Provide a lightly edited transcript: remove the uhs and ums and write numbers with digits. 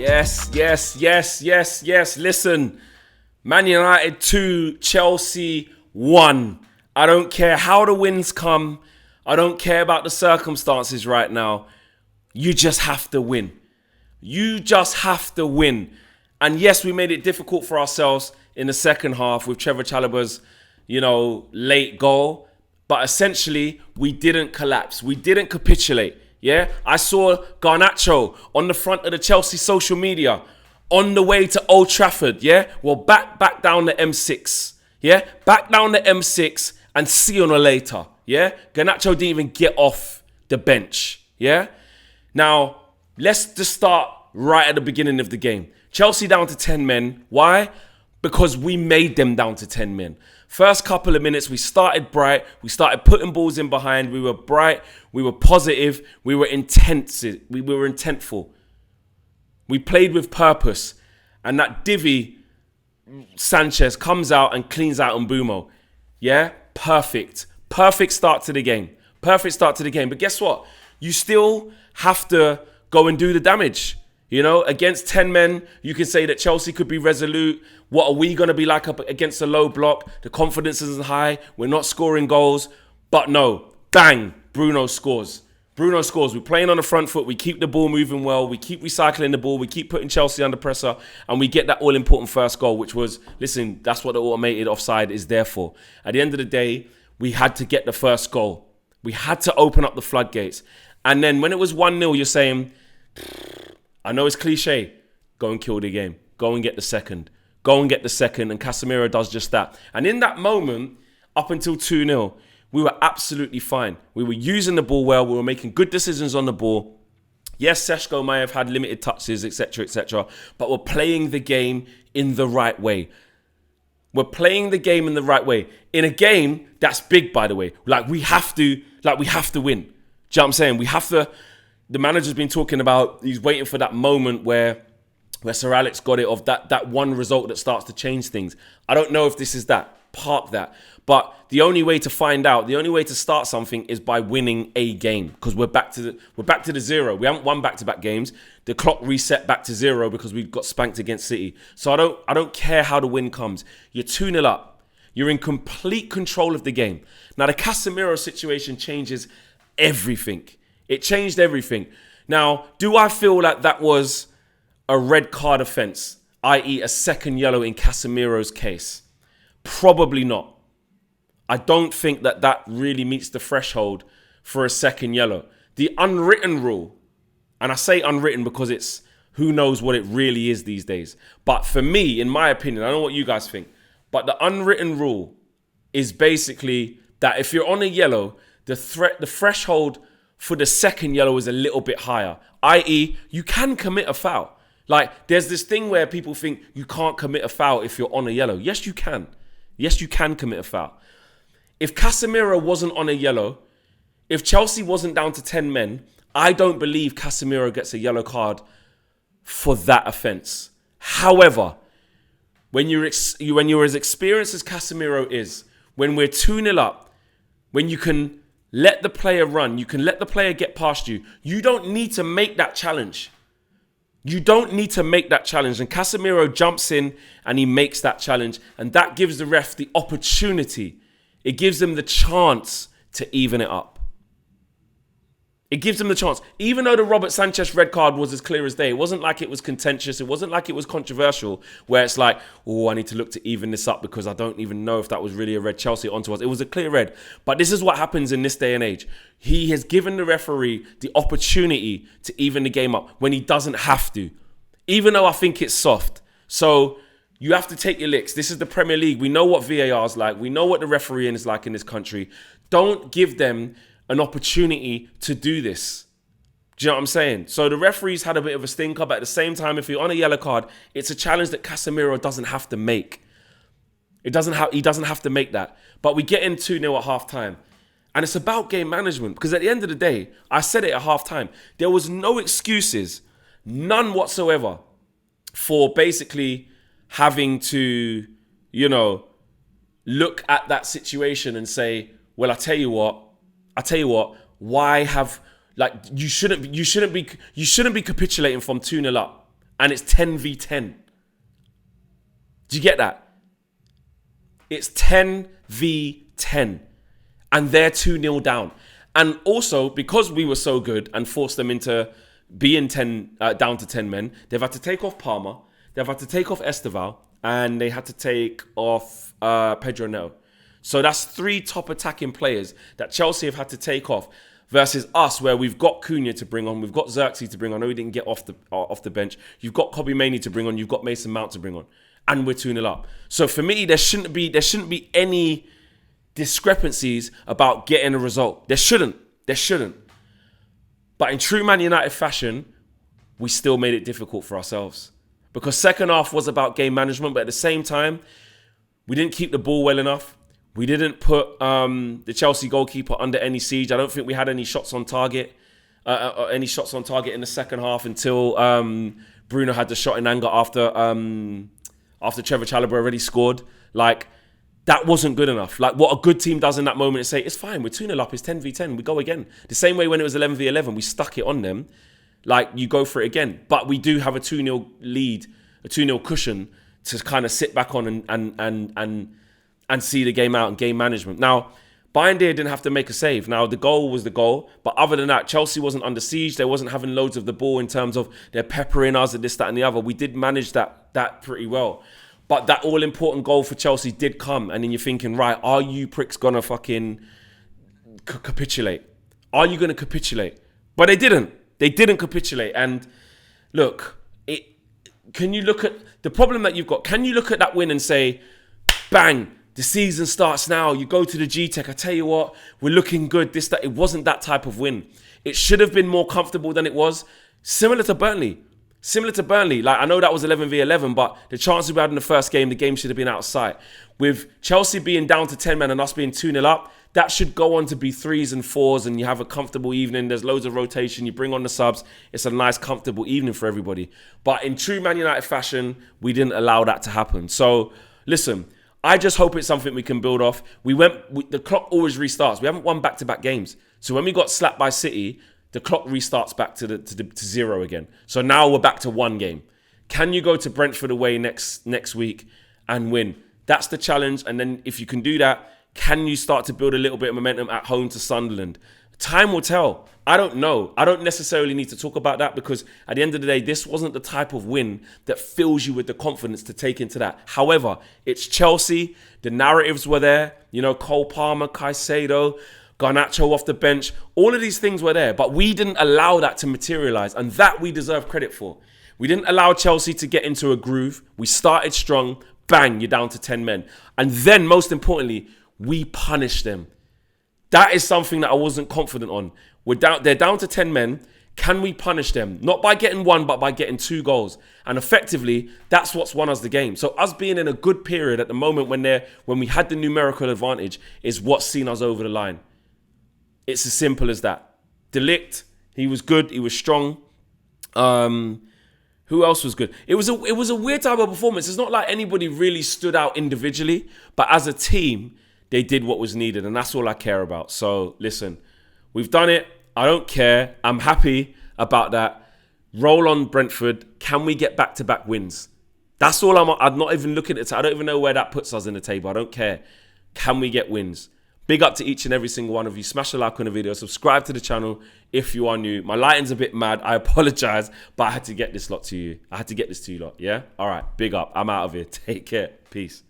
Yes. Listen, Man United 2, Chelsea 1. I don't care how the wins come. I don't care about the circumstances right now. You just have to win. You just have to win. And yes, we made it difficult for ourselves in the second half with Trevor Chalobah's, late goal. But essentially, we didn't collapse. We didn't capitulate. Yeah, I saw Garnacho on the front of the Chelsea social media on the way to Old Trafford. Yeah, well, back down the M6. Yeah, back down the M6 and see you later. Yeah, Garnacho didn't even get off the bench. Yeah, now let's just start right at the beginning of the game. Chelsea down to 10 men. Why? Because we made them down to 10 men. First couple of minutes, we started bright. We started putting balls in behind. We were bright. We were positive. We were intensive. We were intentful. We played with purpose. And that divvy, Sanchez, comes out and cleans out Mbumo. Yeah? Perfect. Perfect start to the game. Perfect start to the game. But guess what? You still have to go and do the damage. Against 10 men, you can say that Chelsea could be resolute. What are we going to be like up against a low block? The confidence isn't high. We're not scoring goals. But no, bang, Bruno scores. Bruno scores. We're playing on the front foot. We keep the ball moving well. We keep recycling the ball. We keep putting Chelsea under pressure. And we get that all-important first goal, which was, listen, that's what the automated offside is there for. At the end of the day, we had to get the first goal. We had to open up the floodgates. And then when it was 1-0, you're saying, I know it's cliche. Go and kill the game. Go and get the second. Go and get the second. And Casemiro does just that. And in that moment, up until 2-0, we were absolutely fine. We were using the ball well. We were making good decisions on the ball. Yes, Seshko may have had limited touches, etc. But we're playing the game in the right way. We're playing the game in the right way. In a game that's big, by the way. We have to win. Do you know what I'm saying? We have to. The manager's been talking about, he's waiting for that moment where Sir Alex got it, of that one result that starts to change things. I don't know if this is that. Park that. But the only way to find out, the only way to start something is by winning a game, because we're back to the zero. We haven't won back-to-back games. The clock reset back to zero because we got spanked against City. So I don't care how the win comes. You're 2-0 up. You're in complete control of the game. Now the Casemiro situation changes everything. It changed everything. Now, do I feel like that was a red card offence, i.e. a second yellow in Casemiro's case? Probably not. I don't think that really meets the threshold for a second yellow. The unwritten rule, and I say unwritten because it's who knows what it really is these days. But for me, in my opinion, I don't know what you guys think, but the unwritten rule is basically that if you're on a yellow, the threshold for the second yellow is a little bit higher, i.e. you can commit a foul. There's this thing where people think you can't commit a foul if you're on a yellow. Yes, you can. Yes, you can commit a foul. If Casemiro wasn't on a yellow, if Chelsea wasn't down to 10 men, I don't believe Casemiro gets a yellow card for that offence. However, when you're as experienced as Casemiro is, when we're 2-0 up, when you can let the player run, you can let the player get past you, you don't need to make that challenge. You don't need to make that challenge. And Casemiro jumps in and he makes that challenge. And that gives the ref the opportunity. It gives them the chance to even it up. It gives them the chance. Even though the Robert Sanchez red card was as clear as day, it wasn't like it was contentious. It wasn't like it was controversial, where it's like, oh, I need to look to even this up because I don't even know if that was really a red. Chelsea onto us. It was a clear red. But this is what happens in this day and age. He has given the referee the opportunity to even the game up when he doesn't have to, even though I think it's soft. So you have to take your licks. This is the Premier League. We know what VAR is like. We know what the refereeing is like in this country. Don't give them an opportunity to do this. Do you know what I'm saying? So the referees had a bit of a stinker, but at the same time, if you're on a yellow card, it's a challenge that Casemiro doesn't have to make. He doesn't have to make that. But we get in 2-0 at half time. And it's about game management. Because at the end of the day, I said it at half time, there was no excuses, none whatsoever, for basically having to, look at that situation and say, well, I tell you what, why have, you shouldn't be capitulating from 2-0 up. and it's 10v10. Do you get that? It's 10v10, and they're 2-0 down. And also, because we were so good and forced them into being down to 10 men, they've had to take off Palmer, they've had to take off Esteval, and they had to take off Pedro Neto. So that's 3 top attacking players that Chelsea have had to take off, versus us, where we've got Cunha to bring on, we've got Xerxes to bring on. I know he didn't get off the bench. You've got Kobbie Mainoo to bring on, you've got Mason Mount to bring on, and we're 2-0 up. So for me, there shouldn't be any discrepancies about getting a result. There shouldn't. But in true Man United fashion, we still made it difficult for ourselves. Because second half was about game management, but at the same time, we didn't keep the ball well enough. We didn't put the Chelsea goalkeeper under any siege. I don't think we had any shots on target. In the second half until Bruno had the shot in anger after Trevor Chalobah already scored. Like, that wasn't good enough. Like, what a good team does in that moment is say, it's fine, we're 2-0 up, it's 10v10, we go again. The same way when it was 11v11, we stuck it on them. Like, you go for it again. But we do have a 2-0 lead, a 2-0 cushion to kind of sit back on and see the game out and game management. Now, Bayern didn't have to make a save. Now, the goal was the goal. But other than that, Chelsea wasn't under siege. They wasn't having loads of the ball in terms of they're peppering us and this, that, and the other. We did manage that pretty well. But that all-important goal for Chelsea did come. And then you're thinking, right, are you pricks going to fucking capitulate? Are you going to capitulate? But they didn't. They didn't capitulate. And look, can you look at the problem that you've got? Can you look at that win and say, bang, the season starts now. You go to the G-Tech. I tell you what, we're looking good. This, that. It wasn't that type of win. It should have been more comfortable than it was. Similar to Burnley. Like, I know that was 11v11, but the chances we had in the first game, the game should have been out of sight. With Chelsea being down to 10 men and us being 2-0 up, that should go on to be 3s and 4s, and you have a comfortable evening. There's loads of rotation. You bring on the subs. It's a nice, comfortable evening for everybody. But in true Man United fashion, we didn't allow that to happen. So, listen, I just hope it's something we can build off. The clock always restarts. We haven't won back-to-back games. So when we got slapped by City, the clock restarts back to 0 again. So now we're back to 1 game. Can you go to Brentford away next week and win? That's the challenge. And then if you can do that, can you start to build a little bit of momentum at home to Sunderland? Time will tell. I don't know. I don't necessarily need to talk about that because at the end of the day, this wasn't the type of win that fills you with the confidence to take into that. However, it's Chelsea. The narratives were there. You know, Cole Palmer, Caicedo, Garnacho off the bench. All of these things were there, but we didn't allow that to materialise, and that we deserve credit for. We didn't allow Chelsea to get into a groove. We started strong. Bang, you're down to 10 men. And then, most importantly, we punished them. That is something that I wasn't confident on. They're down to 10 men. Can we punish them? Not by getting 1, but by getting 2 goals. And effectively, that's what's won us the game. So us being in a good period at the moment when we had the numerical advantage is what's seen us over the line. It's as simple as that. De Ligt, he was good. He was strong. Who else was good? It was a weird type of performance. It's not like anybody really stood out individually, but as a team, they did what was needed, and that's all I care about. So listen, we've done it. I don't care. I'm happy about that. Roll on Brentford. Can we get back-to-back wins? That's all I'm not even looking at. I don't even know where that puts us in the table. I don't care. Can we get wins? Big up to each and every single one of you. Smash a like on the video. Subscribe to the channel if you are new. My lighting's a bit mad. I apologize, but I had to get this to you. I had to get this to you lot, yeah? All right, big up. I'm out of here. Take care. Peace.